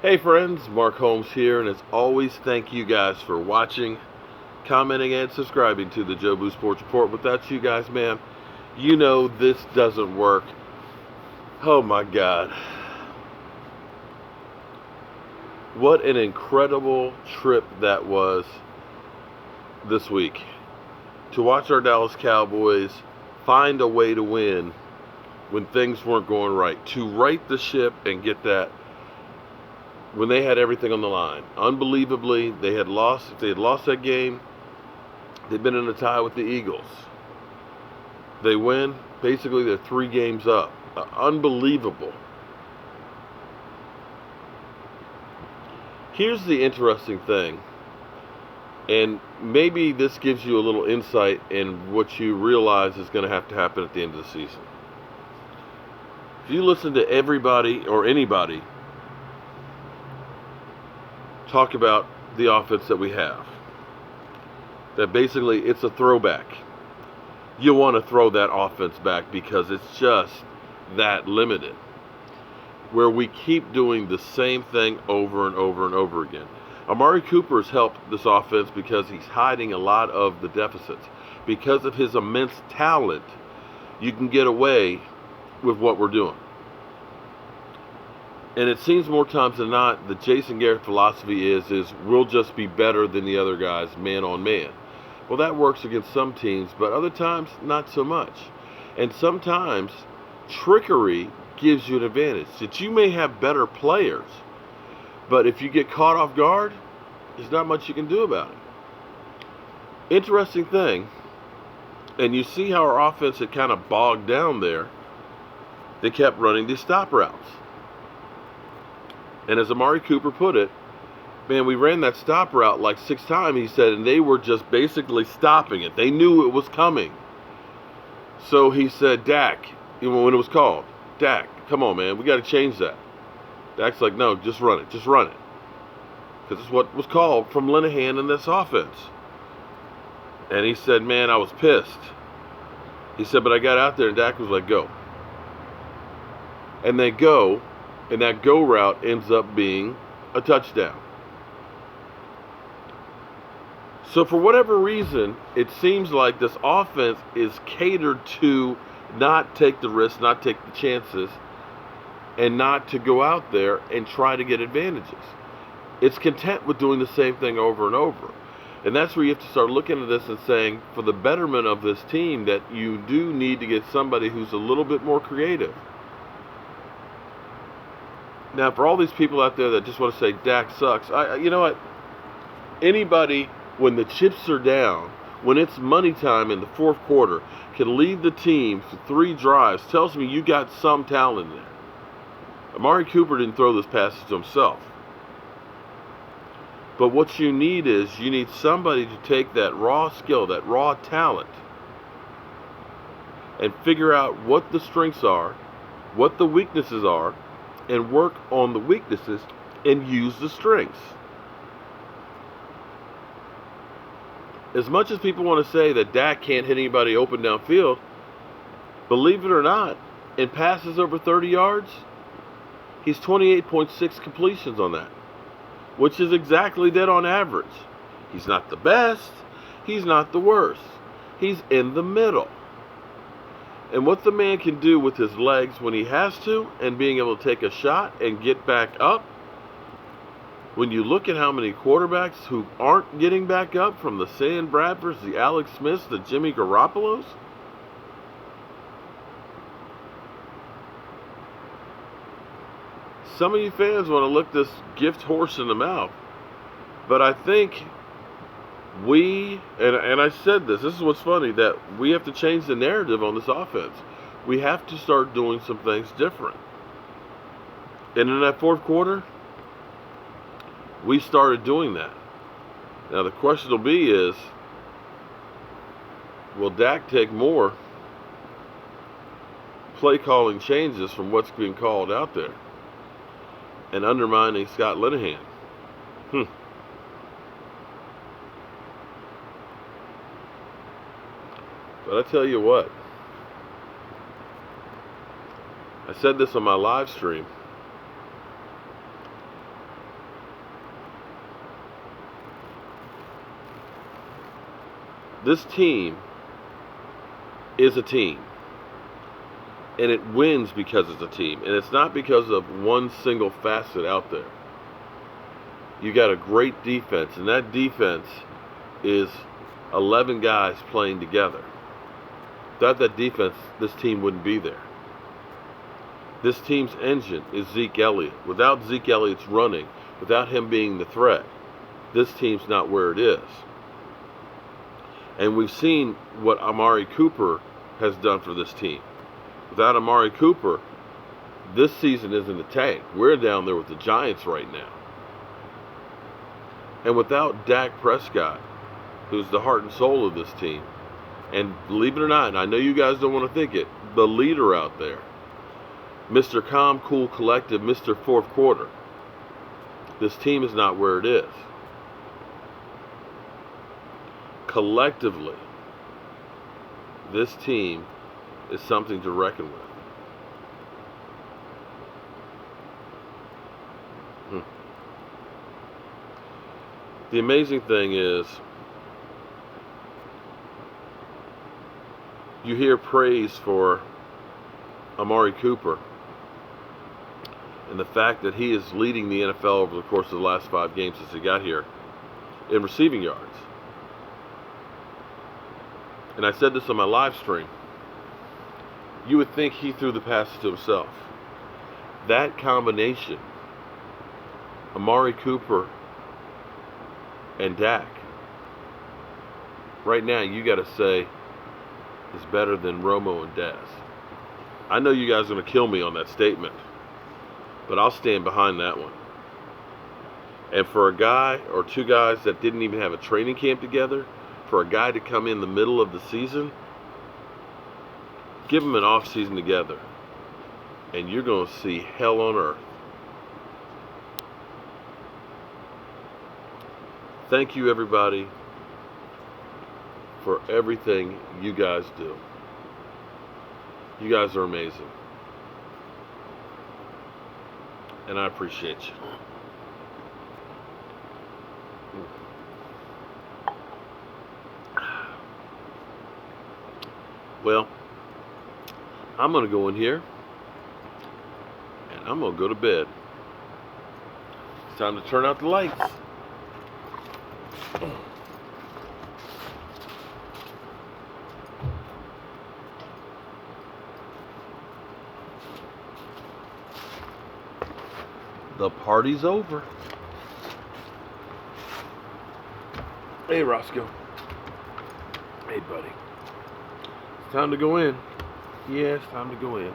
Hey friends, Mark Holmes here, and as always, thank you guys for watching, commenting, and subscribing to the Joe Boo Sports Report. Without you guys, man, you know this doesn't work. Oh my God. What an incredible trip that was this week. To watch our Dallas Cowboys find a way to win when things weren't going right. To right the ship and get that when they had everything on the line. Unbelievably, they had lost. If they had lost that game, they'd been in a tie with the Eagles. They win. Basically, they're 3 games up. Unbelievable. Here's the interesting thing, and maybe this gives you a little insight in what you realize is going to have to happen at the end of the season. If you listen to everybody or anybody talk about the offense that we have, that basically it's a throwback. You want to throw that offense back because it's just that limited, where we keep doing the same thing over and over and over again. Amari Cooper has helped this offense because he's hiding a lot of the deficits. Because of his immense talent, you can get away with what we're doing. And it seems more times than not, the Jason Garrett philosophy is we'll just be better than the other guys man on man. Well, that works against some teams, but other times, not so much. And sometimes, trickery gives you an advantage. That you may have better players, but if you get caught off guard, there's not much you can do about it. Interesting thing, and you see how our offense had kind of bogged down there. They kept running these stop routes. And as Amari Cooper put it, man, we ran that stop route like 6 times, he said, and they were just basically stopping it. They knew it was coming. So he said, Dak, when it was called, Dak, come on, man, we got to change that. Dak's like, no, just run it. Just run it. Because it's what was called from Linehan in this offense. And he said, man, I was pissed. He said, but I got out there, and Dak was like, go. And they go. And that go route ends up being a touchdown. So for whatever reason, it seems like this offense is catered to not take the risks, not take the chances, and not to go out there and try to get advantages. It's content with doing the same thing over and over. And that's where you have to start looking at this and saying, for the betterment of this team, that you do need to get somebody who's a little bit more creative. Now, for all these people out there that just want to say Dak sucks, you know what? Anybody, when the chips are down, when it's money time in the 4th quarter, can lead the team for 3 drives, tells me you got some talent in there. Amari Cooper didn't throw this pass to himself. But what you need is, you need somebody to take that raw skill, that raw talent, and figure out what the strengths are, what the weaknesses are, and work on the weaknesses and use the strengths. As much as people want to say that Dak can't hit anybody open downfield, believe it or not, in passes over 30 yards, he's 28.6 completions on that, which is exactly dead on average. He's not the best, he's not the worst. He's in the middle. And what the man can do with his legs when he has to, and being able to take a shot and get back up, when you look at how many quarterbacks who aren't getting back up, from the Sam Bradfords, the Alex Smiths, the Jimmy Garoppolos, some of you fans want to look this gift horse in the mouth. But I think and I said this is what's funny, that we have to change the narrative on this offense. We have to start doing some things different. And in that 4th quarter, we started doing that. Now the question will be is, will Dak take more play calling changes from what's being called out there and undermining Scott Linehan? But I tell you what, I said this on my live stream. This team is a team. And it wins because it's a team. And it's not because of one single facet out there. You got a great defense. And that defense is 11 guys playing together. Without that defense, this team wouldn't be there. This team's engine is Zeke Elliott. Without Zeke Elliott's running, without him being the threat, this team's not where it is. And we've seen what Amari Cooper has done for this team. Without Amari Cooper, this season isn't a tank. We're down there with the Giants right now. And without Dak Prescott, who's the heart and soul of this team, and believe it or not, and I know you guys don't want to think it, the leader out there, Mr. Calm, Cool, Collective, Mr. Fourth Quarter, this team is not where it is. Collectively, this team is something to reckon with. The amazing thing is, you hear praise for Amari Cooper and the fact that he is leading the NFL over the course of the last 5 games since he got here in receiving yards. And I said this on my live stream. You would think he threw the passes to himself. That combination, Amari Cooper and Dak, right now you got to say is better than Romo and Dez. I know you guys are going to kill me on that statement, but I'll stand behind that one. And for a guy or 2 guys that didn't even have a training camp together, for a guy to come in the middle of the season, give them an off season together, and you're going to see hell on earth. Thank you, everybody, for everything you guys do. You guys are amazing. And I appreciate you. Well, I'm going to go in here and I'm going to go to bed. It's time to turn out the lights. The party's over. Hey, Roscoe. Hey, buddy. It's time to go in. Yeah, it's time to go in.